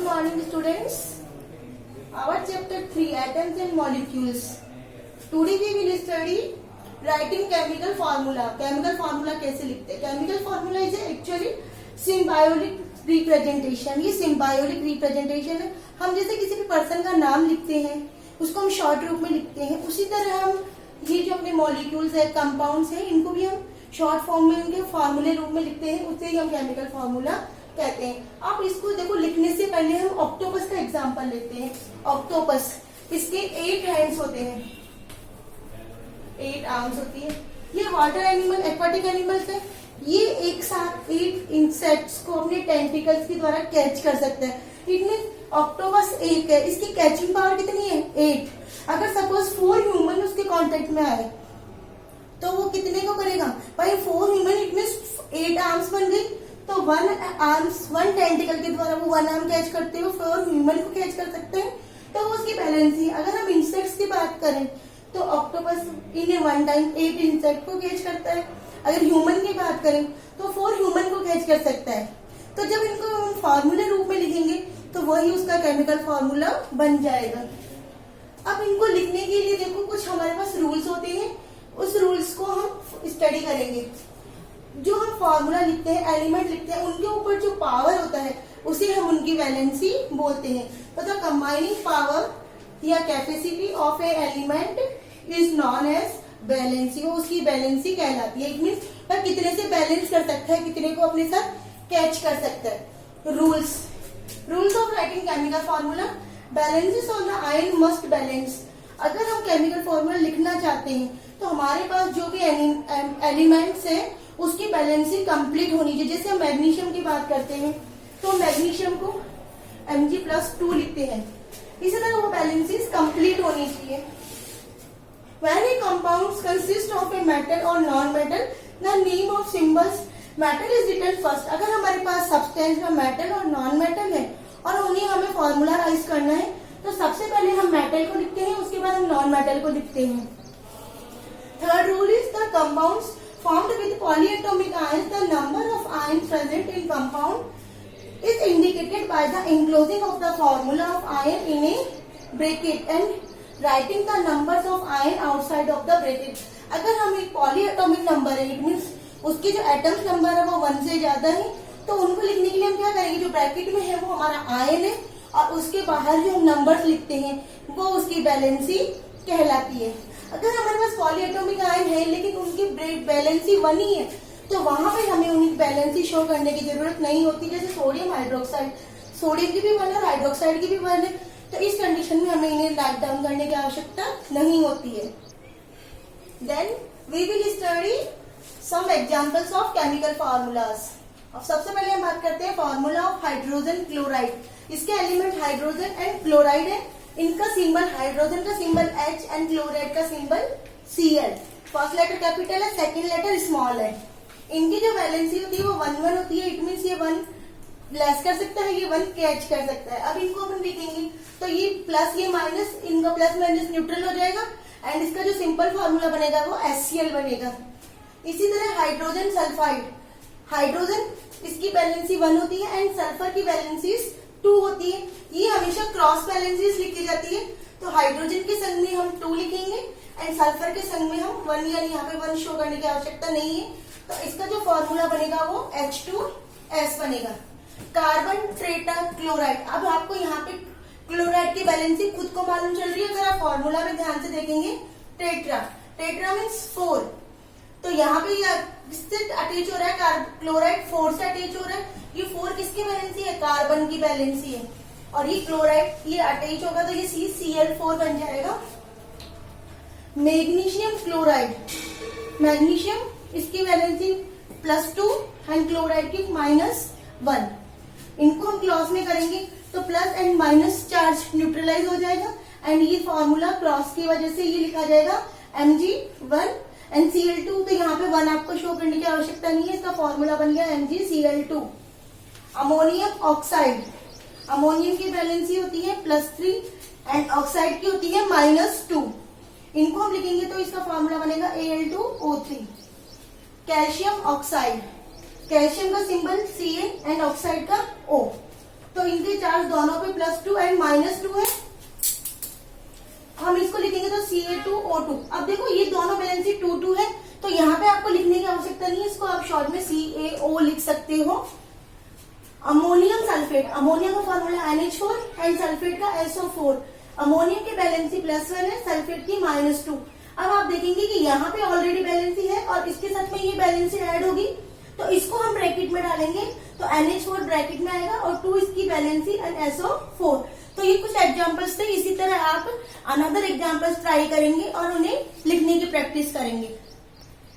morning, students. Our chapter 3, atoms and molecules. Today we will study writing chemical formula. Chemical formula कैसे लिखते हैं? Chemical formula is actually symbolic representation. ये symbolic representation है. हम जैसे किसी भी पर्सन का नाम लिखते हैं, उसको हम शॉर्ट रूप में लिखते हैं, उसी तरह हम ये जो अपने मॉलिक्यूल्स है, कंपाउंड्स है, इनको भी हम शॉर्ट फॉर्म में उनके फॉर्मूले रूप में लिखते हैं. उसे ही हम केमिकल फॉर्मूला कहते हैं. आप इसको देखो, लिखने से पहले हम ऑक्टोपस का एग्जांपल लेते हैं. ऑक्टोपस, इसके 8 हैंड्स होते हैं, 8 आर्म्स होती है. ये वाटर एनिमल, एक्वाटिक एनिमल्स है. ये एक साथ 8 इंसेक्ट्स को अपने टेंटिकल्स के द्वारा कैच कर सकता है. इट मीन ऑक्टोपस एक है, इसकी कैचिंग पावर कितनी है? 8. अगर सपोज 4 ह्यूमन उसके कांटेक्ट में आए तो वो कितने को करेगा भाई? 4 ह्यूमन, इट मीन 8 आर्म्स बन गई. तो 1 टेंटिकल के द्वारा वो 1 आर्म कैच करते हुए 4 ह्यूमन को कैच कर सकते हैं. तो वो उसकी बैलेंस है. अगर हम इंसेक्ट्स की बात करें तो ऑक्टोपस इन 1 टाइम 8 इंसेक्ट को कैच करता है. अगर ह्यूमन की बात करें तो 4 ह्यूमन को कैच कर सकता है. तो जब इनको हम फॉर्मूले रूप में लिखेंगे तो वही उसका केमिकल फॉर्मूला बन जाएगा. अब इनको लिखने के लिए देखो, कुछ हमारे पास रूल्स होते हैं. उस रूल्स को हम स्टडी करेंगे. जो हम फॉर्मूला लिखते हैं, एलिमेंट लिखते हैं, उनके ऊपर जो पावर होता है उसे हम उनकी वैलेंसी बोलते हैं. तो द कंबाइनिंग पावर या capacity of a element is known as valency. वो उसकी बैलेंसी कहलाती है. इट मीन्स वह कितने से बैलेंस कर सकता है, कितने को अपने साथ कैच कर सकता है. Rules of writing chemical formula. Balances of the ion must balance. अगर हम केमिकल फॉर्मूला लिखना चाहते हैं तो हमारे पास जो भी एलिमेंट्स है उसकी बैलेंसिंग कंप्लीट होनी चाहिए. जैसे हम मैग्नीशियम की बात करते हैं तो मैग्नीशियम को Mg+2 लिखते हैं. इसी तरह वो बैलेंसिंग कंप्लीट होनी चाहिए. When a compounds consist of a metal or non-metal, the name of symbols metal is written first. अगर हमारे पास सब्सटेंस में मेटल और नॉन मेटल है और उन्हें हमें फॉर्मूलाराइज करना है तो सबसे पहले हम मेटल को लिखते हैं, उसके बाद हम नॉन मेटल को लिखते हैं. Third rule is the compounds formed with polyatomic ions, the number of ions present in compound is indicated by the enclosing of the formula of ion in a bracket and writing the numbers of ion outside of the bracket. अगर हम एक polyatomic number है, it means उसकी जो atoms number है वो 1 से ज्यादा है, तो उनको लिखने के लिए हम क्या करेंगे? जो ब्रैकेट में है वो हमारा आयन है और उसके बाहर जो हम नंबर्स लिखते हैं वो उसकी बैलेंसी कहलाती है. अगर हमारे पास पॉलीएटॉमिक आयन है लेकिन उनकी बैलेंसी 1 ही है तो वहां पे हमें उनकी बैलेंसी शो करने की जरूरत नहीं होती. जैसे सोडियम हाइड्रोक्साइड, सोडियम की भी 1 है, हाइड्रोक्साइड की भी 1 है, तो इस कंडीशन में हमें इन्हें राइट डाउन करने की आवश्यकता नहीं होती है. Then we will study some examples of chemical formulas. अब सबसे पहले हम बात करते हैं फॉर्मूला ऑफ हाइड्रोजन क्लोराइड. इसके एलिमेंट हाइड्रोजन एंड क्लोराइड है. इनका सिंबल, हाइड्रोजन का सिंबल H एंड क्लोराइड का symbol Cl. First letter capital है, सेकंड लेटर स्मॉल है. इनकी जो वैलेंसी होती है वो 1 होती है. इट मीन्स ये 1 लेस कर सकता है, ये 1 कैच कर सकता है. अब इनको अपन लिखेंगे तो ये प्लस, ये माइनस, इनका प्लस माइनस न्यूट्रल हो जाएगा एंड इसका जो सिंपल फॉर्मूला बनेगा वो HCl बनेगा. इसी तरह हाइड्रोजन सल्फाइड, हाइड्रोजन इसकी बैलेंसी 1 होती है एंड सल्फर की बैलेंसी 2 होती है. ये हमेशा क्रॉस बैलेंसेस लिखी जाती है. तो हाइड्रोजन के संग में हम 2 लिखेंगे एंड सल्फर के संग में हम 1, यानी यहाँ पे 1 शो करने की आवश्यकता नहीं है. तो इसका जो फॉर्मूला बनेगा वो H2S बनेगा. Carbon tetra chloride. अब आपको यहाँ पे क्लोराइड की बैलेंसी खुद को मालूम चल रही है. अगर आप फॉर्मूला में ध्यान से देखेंगे, टेट्रा मीन्स 4, तो यहाँ पे किससे अटैच हो रहा है? क्लोराइड 4 से अटैच हो रहा है. ये 4 किसकी बैलेंसी है? कार्बन की बैलेंसी है. और ये क्लोराइड ये अटैच होगा तो ये Cl4 बन जाएगा. मैग्नीशियम क्लोराइड, मैग्नीशियम इसकी बैलेंसी +2 एंड क्लोराइड की -1. इनको हम क्रॉस में करेंगे तो plus and minus charge neutralize हो जाएगा एंड ये फॉर्मूला क्रॉस की वजह से ये लिखा जाएगा Mg1 एंड Cl2. तो यहाँ पे 1 आपको शो करने की आवश्यकता नहीं है. इसका फॉर्मूला बन गया MgCl2. अमोनियम ऑक्साइड, अमोनियम की बैलेंसी होती है +3 एंड ऑक्साइड की होती है -2. इनको हम लिखेंगे तो इसका फॉर्मूला बनेगा Al2O3. कैल्शियम ऑक्साइड, कैल्शियम का सिंबल Cl एंड ऑक्साइड का O. तो इनके चार्ज दोनों पे +2 एंड -2 है, हम इसको लिखेंगे तो Ca2O2। अब देखो ये दोनों वैलेंसी 2 है, तो यहाँ पे आपको लिखने की आवश्यकता नहीं है, इसको आप शॉर्ट में CaO लिख सकते हो। अमोनियम सल्फेट, अमोनियम का फॉर्मूला NH4 एंड सल्फेट का SO4। अमोनियम की वैलेंसी +1 है, सल्फेट की -2। अब आप देखेंगे कि यहाँ पे ऑलरेडी वैलेंसी है और इसके साथ में ये वैलेंसी ऐड होगी, तो इसको हम ब्रैकेट में डालेंगे तो NH4 ब्रैकेट में आएगा और 2 इसकी वैलेंसी एंड SO4। तो ये कुछ एग्जांपल्स थे, इसी तरह आप अनदर एग्जांपल्स ट्राई करेंगे और उन्हें लिखने की प्रैक्टिस करेंगे।